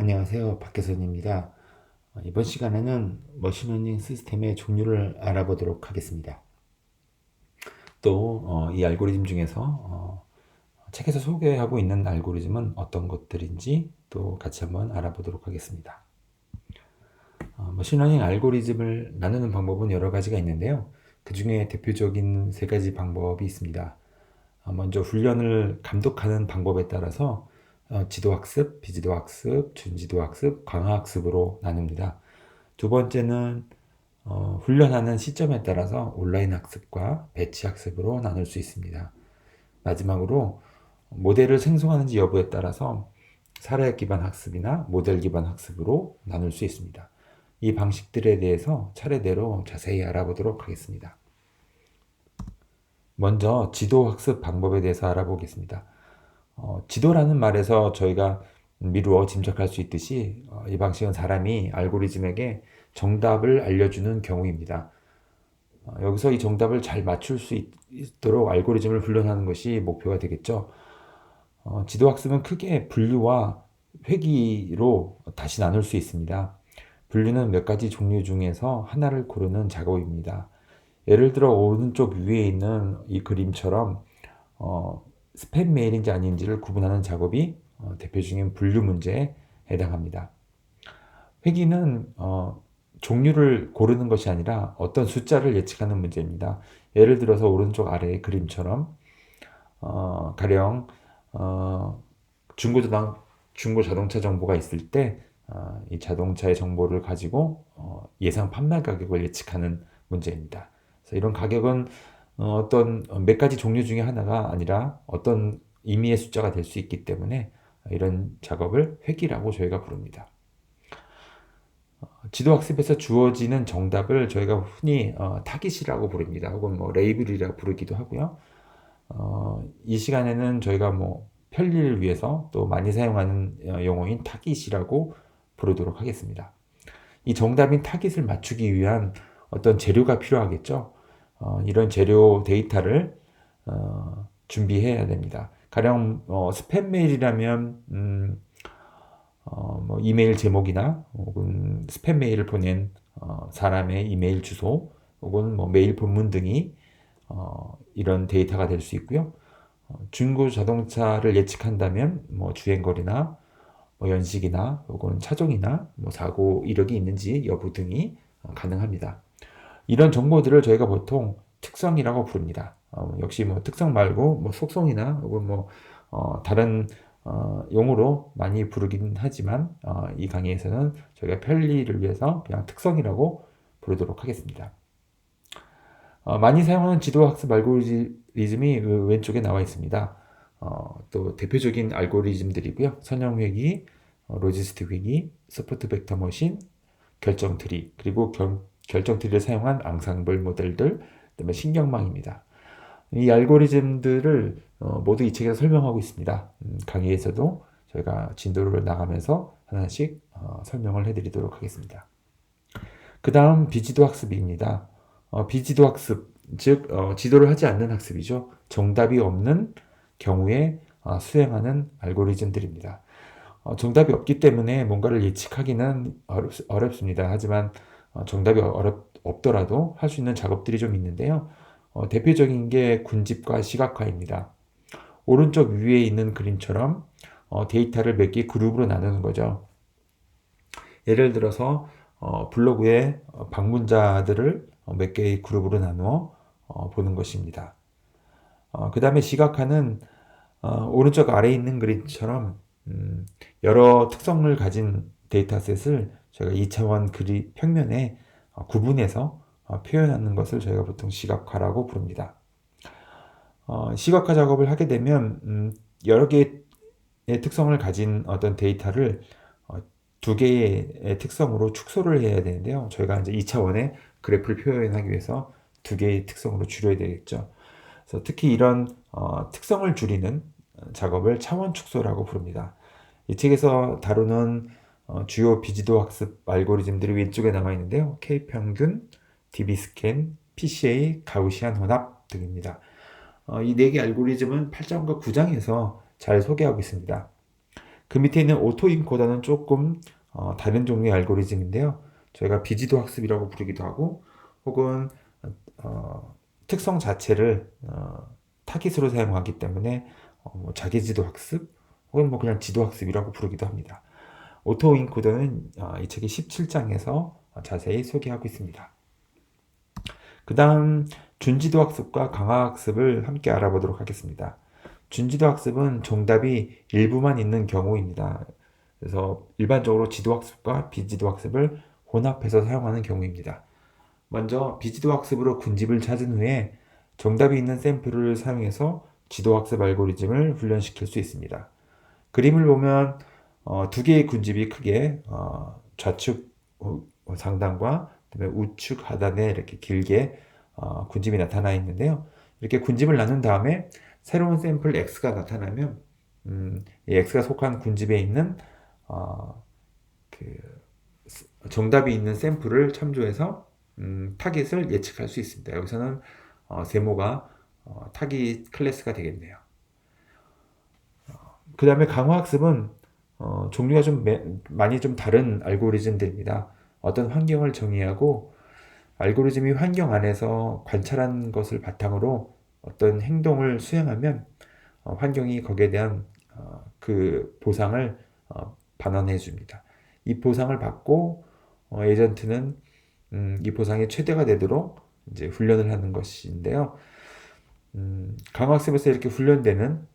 안녕하세요. 박혜선입니다. 이번 시간에는 머신러닝 시스템의 종류를 알아보도록 하겠습니다. 또 이 알고리즘 중에서 책에서 소개하고 있는 알고리즘은 어떤 것들인지 또 같이 한번 알아보도록 하겠습니다. 머신러닝 알고리즘을 나누는 방법은 여러 가지가 있는데요. 그 중에 대표적인 세 가지 방법이 있습니다. 먼저 훈련을 감독하는 방법에 따라서 지도학습, 비지도학습, 준지도학습, 강화학습으로 나눕니다. 두 번째는 훈련하는 시점에 따라서 온라인 학습과 배치 학습으로 나눌 수 있습니다. 마지막으로 모델을 생성하는지 여부에 따라서 사례 기반 학습이나 모델 기반 학습으로 나눌 수 있습니다. 이 방식들에 대해서 차례대로 자세히 알아보도록 하겠습니다. 먼저 지도 학습 방법에 대해서 알아보겠습니다. 지도라는 말에서 저희가 미루어 짐작할 수 있듯이 이 방식은 사람이 알고리즘에게 정답을 알려주는 경우입니다. 여기서 이 정답을 잘 맞출 수 있도록 알고리즘을 훈련하는 것이 목표가 되겠죠. 지도학습은 크게 분류와 회귀로 다시 나눌 수 있습니다. 분류는 몇 가지 종류 중에서 하나를 고르는 작업입니다. 예를 들어 오른쪽 위에 있는 이 그림처럼 스팸 메일인지 아닌지를 구분하는 작업이 대표적인 분류 문제에 해당합니다. 회귀는 종류를 고르는 것이 아니라 어떤 숫자를 예측하는 문제입니다. 예를 들어서 오른쪽 아래의 그림처럼 가령 중고 자동차 정보가 있을 때 이 자동차의 정보를 가지고 예상 판매 가격을 예측하는 문제입니다. 그래서 이런 가격은 어떤 몇 가지 종류 중에 하나가 아니라 어떤 임의의 숫자가 될 수 있기 때문에 이런 작업을 회귀라고 저희가 부릅니다. 지도학습에서 주어지는 정답을 저희가 흔히 타깃이라고 부릅니다. 혹은 뭐 레이블이라고 부르기도 하고요. 이 시간에는 저희가 뭐 편리를 위해서 또 많이 사용하는 용어인 타깃이라고 부르도록 하겠습니다. 이 정답인 타깃을 맞추기 위한 어떤 재료가 필요하겠죠. 이런 재료 데이터를 준비해야 됩니다. 가령 스팸 메일이라면 뭐 이메일 제목이나 혹은 스팸 메일을 보낸 사람의 이메일 주소 혹은 뭐 메일 본문 등이 이런 데이터가 될 수 있고요. 중고 자동차를 예측한다면 뭐 주행거리나 뭐 연식이나 혹은 차종이나 뭐 사고 이력이 있는지 여부 등이 가능합니다. 이런 정보들을 저희가 보통 특성이라고 부릅니다. 역시 뭐 특성 말고 뭐 속성이나 혹은 뭐 다른 용어로 많이 부르긴 하지만 이 강의에서는 저희가 편리를 위해서 그냥 특성이라고 부르도록 하겠습니다. 많이 사용하는 지도학습 알고리즘이 왼쪽에 나와 있습니다. 또 대표적인 알고리즘들이고요. 선형회귀, 로지스틱 회귀, 서포트 벡터 머신, 결정 트리, 그리고 결정 트리를 사용한 앙상블 모델들, 그다음에 신경망입니다. 이 알고리즘들을 모두 이 책에서 설명하고 있습니다. 강의에서도 저희가 진도를 나가면서 하나씩 설명을 해드리도록 하겠습니다. 그 다음 비지도 학습입니다. 비지도 학습, 즉 지도를 하지 않는 학습이죠. 정답이 없는 경우에 수행하는 알고리즘들입니다. 정답이 없기 때문에 뭔가를 예측하기는 어렵습니다. 하지만 정답이 없더라도 할 수 있는 작업들이 좀 있는데요. 대표적인 게 군집과 시각화입니다. 오른쪽 위에 있는 그림처럼 데이터를 몇 개의 그룹으로 나누는 거죠. 예를 들어서 블로그에 방문자들을 몇 개의 그룹으로 나누어 보는 것입니다. 그 다음에 시각화는 오른쪽 아래에 있는 그림처럼 여러 특성을 가진 데이터셋을 저희가 2차원 평면에 구분해서 표현하는 것을 저희가 보통 시각화라고 부릅니다. 시각화 작업을 하게 되면 여러 개의 특성을 가진 어떤 데이터를 두 개의 특성으로 축소를 해야 되는데요. 저희가 이제 2차원의 그래프를 표현하기 위해서 두 개의 특성으로 줄여야 되겠죠. 그래서 특히 이런 특성을 줄이는 작업을 차원 축소라고 부릅니다. 이 책에서 다루는 주요 비지도 학습 알고리즘들이 왼쪽에 나와 있는데요. K평균, DB스캔, PCA, 가우시안 혼합 등입니다. 이 네 개 알고리즘은 8장과 9장에서 잘 소개하고 있습니다. 그 밑에 있는 오토인코더는 조금 다른 종류의 알고리즘인데요. 저희가 비지도 학습이라고 부르기도 하고 혹은 특성 자체를 타깃으로 사용하기 때문에 뭐 자기지도 학습 혹은 뭐 그냥 지도 학습이라고 부르기도 합니다. 오토인코더는 이 책의 17장에서 자세히 소개하고 있습니다. 그 다음 준지도 학습과 강화 학습을 함께 알아보도록 하겠습니다. 준지도 학습은 정답이 일부만 있는 경우입니다. 그래서 일반적으로 지도 학습과 비지도 학습을 혼합해서 사용하는 경우입니다. 먼저 비지도 학습으로 군집을 찾은 후에 정답이 있는 샘플을 사용해서 지도 학습 알고리즘을 훈련시킬 수 있습니다. 그림을 보면 두 개의 군집이 크게 좌측 상단과 그다음에 우측 하단에 이렇게 길게 군집이 나타나 있는데요. 이렇게 군집을 나눈 다음에 새로운 샘플 X가 나타나면 이 X가 속한 군집에 있는 그 정답이 있는 샘플을 참조해서 타깃을 예측할 수 있습니다. 여기서는 세모가 타깃 클래스가 되겠네요. 그 다음에 강화학습은 종류가 좀 많이 좀 다른 알고리즘들입니다. 어떤 환경을 정의하고 알고리즘이 환경 안에서 관찰한 것을 바탕으로 어떤 행동을 수행하면 환경이 거기에 대한 그 보상을 반환해 줍니다. 이 보상을 받고 에이전트는 이 보상이 최대가 되도록 이제 훈련을 하는 것인데요. 강학습에서 이렇게 훈련되는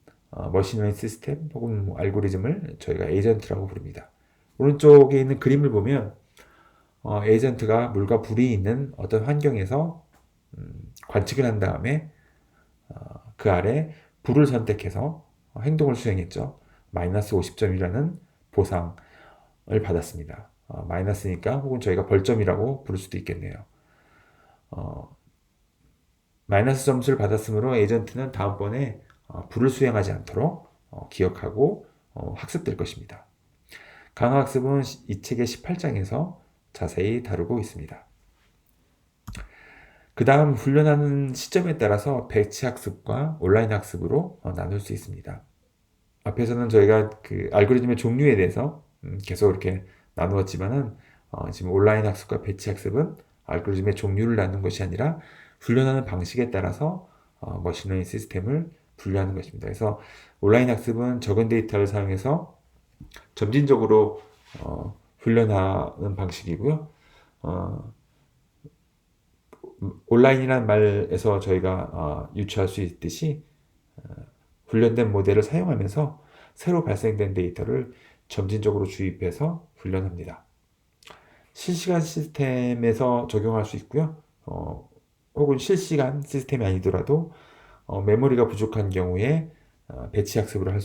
머신러닝 시스템 혹은 뭐 알고리즘을 저희가 에이전트라고 부릅니다. 오른쪽에 있는 그림을 보면 에이전트가 물과 불이 있는 어떤 환경에서 관측을 한 다음에 그 아래 불을 선택해서 행동을 수행했죠. 마이너스 50점이라는 보상을 받았습니다. 마이너스니까 혹은 저희가 벌점이라고 부를 수도 있겠네요. 마이너스 점수를 받았으므로 에이전트는 다음번에 불을 수행하지 않도록 기억하고 학습될 것입니다. 강화학습은 이 책의 18장에서 자세히 다루고 있습니다. 그 다음 훈련하는 시점에 따라서 배치 학습과 온라인 학습으로 나눌 수 있습니다. 앞에서는 저희가 그 알고리즘의 종류에 대해서 계속 이렇게 나누었지만은 지금 온라인 학습과 배치 학습은 알고리즘의 종류를 나누는 것이 아니라 훈련하는 방식에 따라서 머신러닝 시스템을 분류하는 것입니다. 그래서 온라인 학습은 적은 데이터를 사용해서 점진적으로 훈련하는 방식이고요. 온라인이라는 말에서 저희가 유추할 수 있듯이 훈련된 모델을 사용하면서 새로 발생된 데이터를 점진적으로 주입해서 훈련합니다. 실시간 시스템에서 적용할 수 있고요. 혹은 실시간 시스템이 아니더라도 메모리가 부족한 경우에 배치 학습을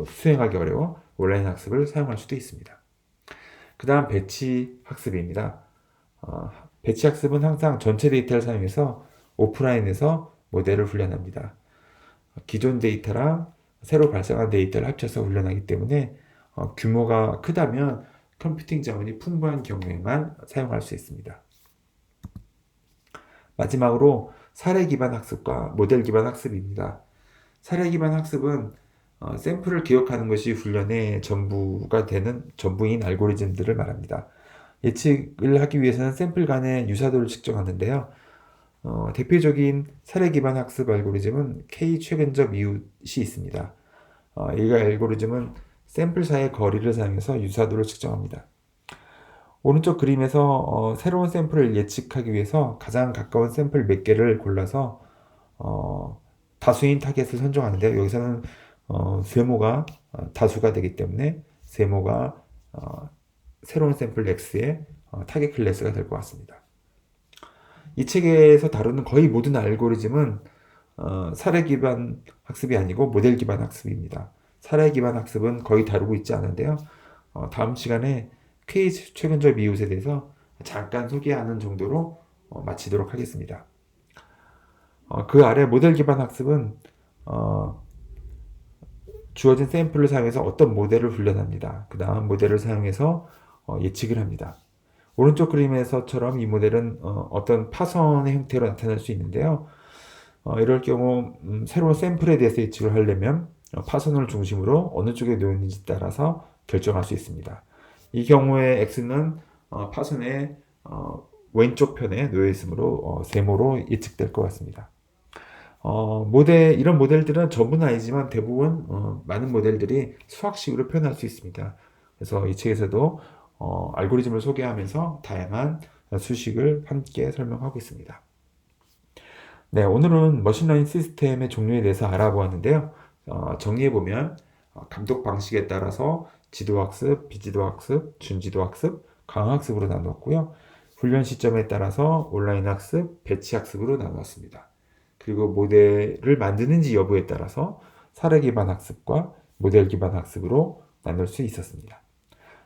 수행하기 어려워 온라인 학습을 사용할 수도 있습니다. 그 다음 배치 학습입니다. 배치 학습은 항상 전체 데이터를 사용해서 오프라인에서 모델을 훈련합니다. 기존 데이터랑 새로 발생한 데이터를 합쳐서 훈련하기 때문에 규모가 크다면 컴퓨팅 자원이 풍부한 경우에만 사용할 수 있습니다. 마지막으로 사례 기반 학습과 모델 기반 학습입니다. 사례 기반 학습은 샘플을 기억하는 것이 훈련의 전부인 알고리즘들을 말합니다. 예측을 하기 위해서는 샘플 간의 유사도를 측정하는데요. 대표적인 사례 기반 학습 알고리즘은 K 최근접 이웃이 있습니다. 이 알고리즘은 샘플 사이의 거리를 사용해서 유사도를 측정합니다. 오른쪽 그림에서 새로운 샘플을 예측하기 위해서 가장 가까운 샘플 몇 개를 골라서 다수인 타겟을 선정하는데요. 여기서는 세모가 다수가 되기 때문에 세모가 새로운 샘플 X의 타겟 클래스가 될 것 같습니다. 이 책에서 다루는 거의 모든 알고리즘은 사례 기반 학습이 아니고 모델 기반 학습입니다. 사례 기반 학습은 거의 다루고 있지 않은데요. 다음 시간에 K 최근접 이웃에 대해서 잠깐 소개하는 정도로 마치도록 하겠습니다. 그 아래 모델 기반 학습은 주어진 샘플을 사용해서 어떤 모델을 훈련합니다. 그 다음 모델을 사용해서 예측을 합니다. 오른쪽 그림에서처럼 이 모델은 어떤 파선의 형태로 나타날 수 있는데요. 이럴 경우 새로운 샘플에 대해서 예측을 하려면 파선을 중심으로 어느 쪽에 놓였는지 따라서 결정할 수 있습니다. 이 경우에 X는 파선의 왼쪽 편에 놓여 있으므로 세모로 예측될 것 같습니다. 이런 모델들은 전부는 아니지만 대부분 많은 모델들이 수학식으로 표현할 수 있습니다. 그래서 이 책에서도 알고리즘을 소개하면서 다양한 수식을 함께 설명하고 있습니다. 네, 오늘은 머신러닝 시스템의 종류에 대해서 알아보았는데요. 정리해보면 감독 방식에 따라서 지도학습, 비지도학습, 준지도학습, 강학습으로 나누었고요. 훈련 시점에 따라서 온라인 학습, 배치 학습으로 나누었습니다. 그리고 모델을 만드는지 여부에 따라서 사례 기반 학습과 모델 기반 학습으로 나눌 수 있었습니다.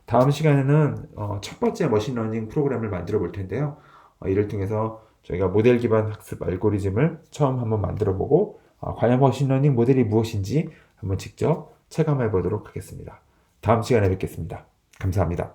다음 시간에는 첫 번째 머신러닝 프로그램을 만들어 볼 텐데요. 이를 통해서 저희가 모델 기반 학습 알고리즘을 처음 한번 만들어 보고 과연 머신러닝 모델이 무엇인지 한번 직접 체감해 보도록 하겠습니다. 다음 시간에 뵙겠습니다. 감사합니다.